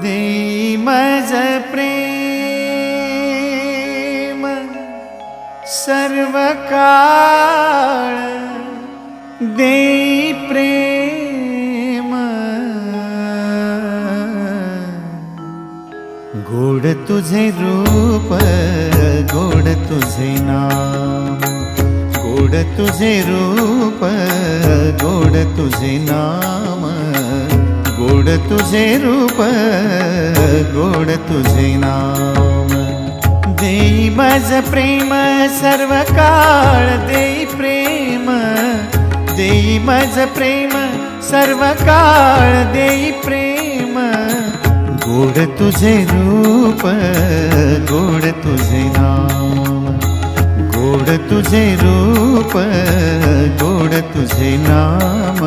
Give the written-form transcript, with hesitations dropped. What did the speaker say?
देई मज प्रेम सर्व काळ, देई प्रेम गोड तुझे रूप, गोड तुझे नाम, गोड तुझे रूप, गोड तुझे नाम, गोड तुझे रूप, गोड तुझे नाम। देई मज प्रेम सर्व काळ, देई प्रेम, देई मज प्रेम सर्व काळ, देई प्रेम गोड तुझे रूप, गोड तुझे नाम, गोड तुझे रूप, गोड तुझे नाम।